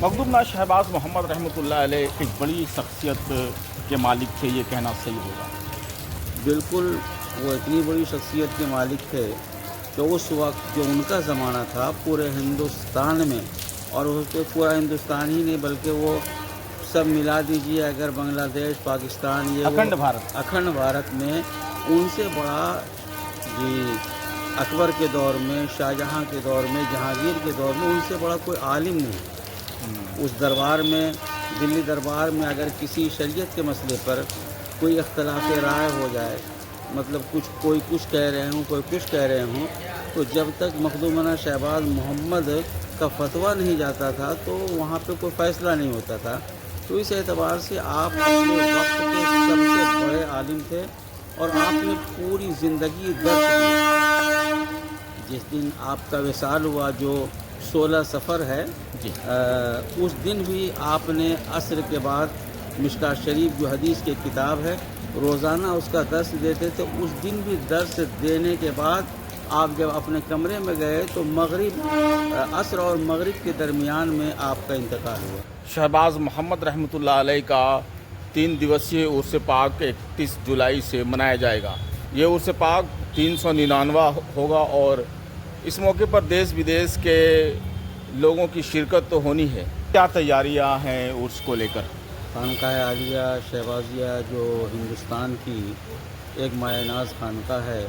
मखदूम शहबाज मोहम्मद रहमतुल्लाह अलैह एक बड़ी शख्सियत के मालिक थे, ये कहना सही होगा? बिल्कुल, वो इतनी बड़ी शख्सियत के मालिक थे कि उस वक्त जो उनका ज़माना था पूरे हिंदुस्तान में, और उसके पूरा हिंदुस्तान ही नहीं बल्कि वो सब मिला दीजिए, अगर बांग्लादेश, पाकिस्तान, ये अखंड भारत में उनसे बड़ा जी अकबर के दौर में, शाहजहां के दौर में, जहांगीर के दौर में उनसे बड़ा कोई आलिम नहीं। उस दरबार में, दिल्ली दरबार में अगर किसी शरीयत के मसले पर कोई इख्तलाफ राय हो जाए, मतलब कोई कुछ कह रहे हों, कोई कुछ कह रहे हों, तो जब तक मखदूम शहबाज मोहम्मद का फतवा नहीं जाता था तो वहाँ पे कोई फ़ैसला नहीं होता था। तो इस एतबार से आप अपने वक्त के सबसे बड़े आलिम थे और आपने पूरी ज़िंदगी दर्ज दी। जिस दिन आपका विसाल हुआ, जो 16 सफ़र है जी, उस दिन भी आपने असर के बाद मिशकात शरीफ जो हदीस की किताब है, रोज़ाना उसका दर्स देते थे। उस दिन भी दर्स देने के बाद आप जब अपने कमरे में गए तो असर और मगरिब के दरमियान में आपका इंतकाल हुआ। शहबाज मोहम्मद रहमतुल्लाह अलैह का 3 दिवसीय उर्स पाक 31 जुलाई से मनाया जाएगा। ये उर्स पाक 399 होगा और इस मौके पर देश विदेश के लोगों की शिरकत तो होनी है। क्या तैयारियां हैं उर्स को लेकर? खानकाह आलिया शहबाजिया जो हिंदुस्तान की एक मायनाज खानका है,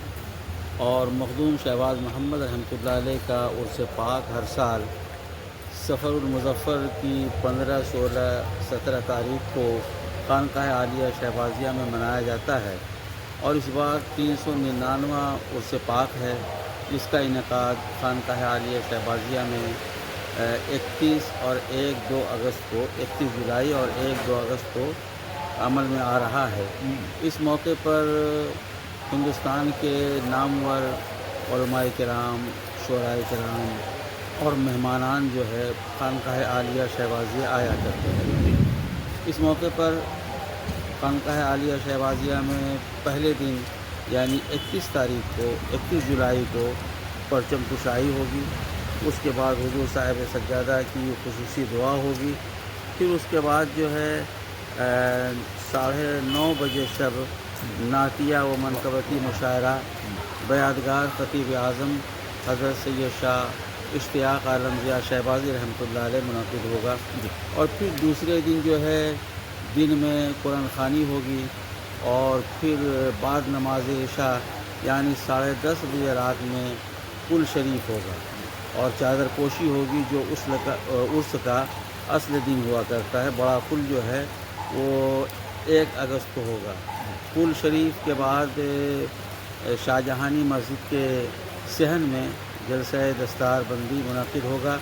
और मखदूम शहबाज मोहम्मद रहमतुल्लाह अलैह का उर्स पाक हर साल सफ़रुल मुज़फ़्फ़र की 15, 16, 17 तारीख़ को खानकाह आलिया शहबाजिया में मनाया जाता है। और इस बार 399वां उर्स पाक है, जिसका इनेकाद खानकाह आलिया शहबाजिया में 31 और 1-2 अगस्त को, 31 जुलाई और 1-2 अगस्त को अमल में आ रहा है। इस मौके पर हिंदुस्तान के नामवर उलमाए किराम, शुअराए किराम और मेहमानान जो है खानकाह आलिया शहबाजिया आया करते हैं। इस मौके पर खानकाह आलिया शहबाजिया में पहले दिन यानी 31 तारीख़ को, 31 जुलाई को परचम कुशाई होगी। उसके बाद हुजूर साहिब सज्जादा की खुसूसी दुआ होगी। फिर उसके बाद जो है 9:30 बजे शब नातिया व मनकबती मुशायरा बयादगार खतीब आज़म हज़रत सैयद शाह इश्तियाक़ आलम ज़िया शहबाजी रहमतुल्लाह अलैह मुनक़िद होगा। और फिर दूसरे दिन जो है दिन में कुरान ख़ानी होगी, और फिर बाद नमाज इशा यानी 10:30 बजे रात में कुल शरीफ होगा और चादर पोशी होगी, जो उर्स का असल दिन हुआ करता है। बड़ा कुल जो है वो 1 अगस्त को होगा। कुल शरीफ के बाद शाहजहानी मस्जिद के सहन में जलसा दस्तार बंदी मुनक़िद होगा,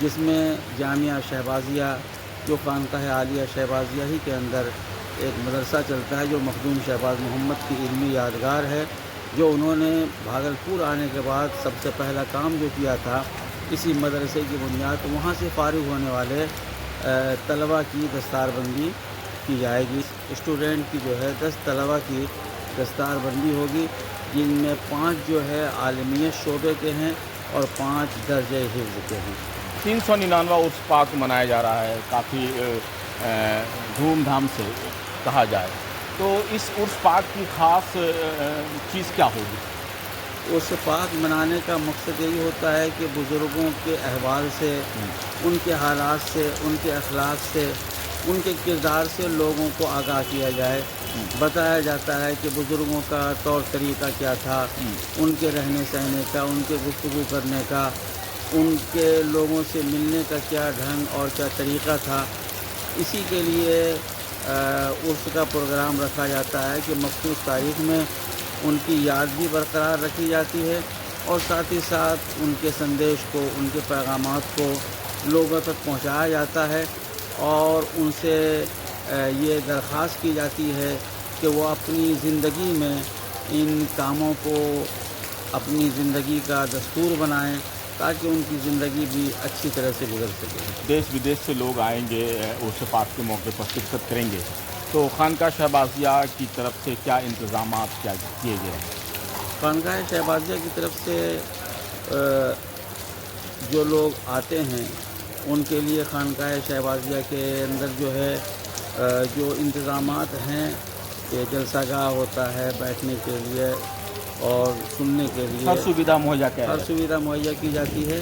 जिसमें जामिया शहबाजिया जो खानकाह आलिया शहबाजिया ही के अंदर एक मदरसा चलता है, जो मखदूम शहबाज मोहम्मद की इल्मी यादगार है, जो उन्होंने भागलपुर आने के बाद सबसे पहला काम जो किया था, इसी मदरसे की बुनियाद तो वहाँ से फ़ारिग़ होने वाले तलबा की दस्तारबंदी की जाएगी। स्टूडेंट की जो है 10 तलबा की दस्तारबंदी होगी, जिनमें 5 जो है आलमियत शोबे के हैं और 5 दर्जे हिफ्ज़ के हैं। 399वां उर्स पाक मनाया जा रहा है, काफ़ी धूमधाम से कहा जाए तो इस उर्स पाक की ख़ास चीज़ क्या होगी? उर्स पाक मनाने का मकसद यही होता है कि बुज़ुर्गों के अहवाल से, उनके हालात से, उनके अखलाक से, उनके किरदार से लोगों को आगाह किया जाए। बताया जाता है कि बुज़ुर्गों का तौर तरीक़ा क्या था, उनके रहने सहने का, उनके गुफ्तगू करने का, उनके लोगों से मिलने का क्या ढंग और क्या तरीक़ा था। इसी के लिए उर्स का प्रोग्राम रखा जाता है कि मख़सूस तारीख़ में उनकी याद भी बरकरार रखी जाती है, और साथ ही साथ उनके संदेश को, उनके पैगामात को लोगों तक पहुंचाया जाता है, और उनसे ये दरख्वास्त की जाती है कि वो अपनी ज़िंदगी में इन कामों को अपनी ज़िंदगी का दस्तूर बनाएं, ताकि उनकी ज़िंदगी भी अच्छी तरह से गुजर सके। देश विदेश से लोग आएंगे उर्स पाक के मौके पर शिरकत करेंगे, तो खानकाह शहबाजिया की तरफ से क्या इंतज़ामात क्या किए गए हैं? खानकाह शहबाजिया की तरफ से जो लोग आते हैं ان کے لیے خانقاہ شہبازیہ کے اندر جو ہے جو انتظامات ہیں کہ جلسہ گاہ ہوتا ہے بیٹھنے کے لیے اور سننے کے لیے، ہر سویدھا مہیا کیا ہر ہے؟ سویدھا مہیا کی جاتی ہے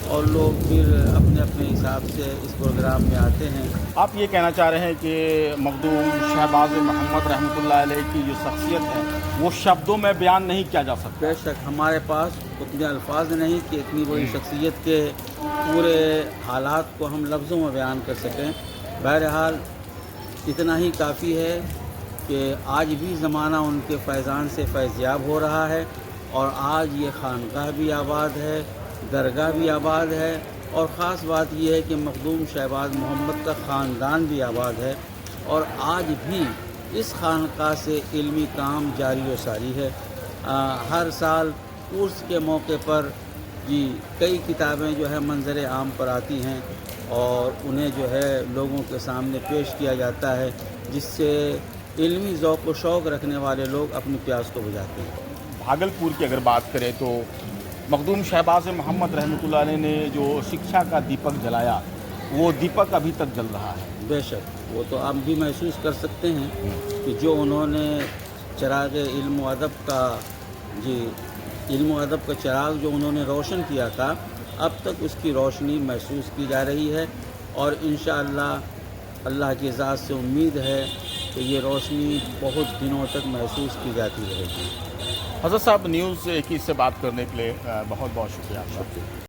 اور لوگ پھر اپنے اپنے حساب سے اس پروگرام میں آتے ہیں۔ آپ یہ کہنا چاہ رہے ہیں کہ مخدوم شہباز محمد رحمۃ اللہ علیہ کی جو شخصیت ہے وہ شبدوں میں بیان نہیں کیا جا سکتا؟ بے شک ہمارے پاس اتنے الفاظ نہیں کہ اتنی بڑی شخصیت کے پورے حالات کو ہم لفظوں میں بیان کر سکیں۔ بہرحال اتنا ہی کافی ہے کہ آج بھی زمانہ ان کے فیضان سے فیضیاب ہو رہا ہے، اور آج یہ خانقاہ بھی آباد ہے، درگاہ بھی آباد ہے، اور خاص بات یہ ہے کہ مخدوم شہباز محمد کا خاندان بھی آباد ہے، اور آج بھی اس خانقاہ سے علمی کام جاری و ساری ہے۔ ہر سال عرس کے موقع پر کئی کتابیں جو ہے منظر عام پر آتی ہیں اور انہیں جو ہے لوگوں کے سامنے پیش کیا جاتا ہے، جس سے علمی ذوق و شوق رکھنے والے لوگ اپنی پیاس کو بجھاتے ہیں۔ بھاگلپور کی اگر بات کریں تو مخدوم شہباز محمد رحمۃ اللہ علیہ نے جو شکشا کا دیپک جلایا وہ دیپک ابھی تک جل رہا ہے۔ بے شک وہ تو آپ بھی محسوس کر سکتے ہیں کہ جو انہوں نے چراغ علم و ادب کا علم و ادب کا چراغ جو انہوں نے روشن کیا تھا، اب تک اس کی روشنی محسوس کی جا رہی ہے، اور انشاءاللہ اللہ کی ذات سے امید ہے کہ یہ روشنی بہت دنوں تک محسوس کی جاتی رہے گی۔ حضرت صاحب، نیوز 21 سے بات کرنے کے لیے بہت بہت شکریہ آپ کا۔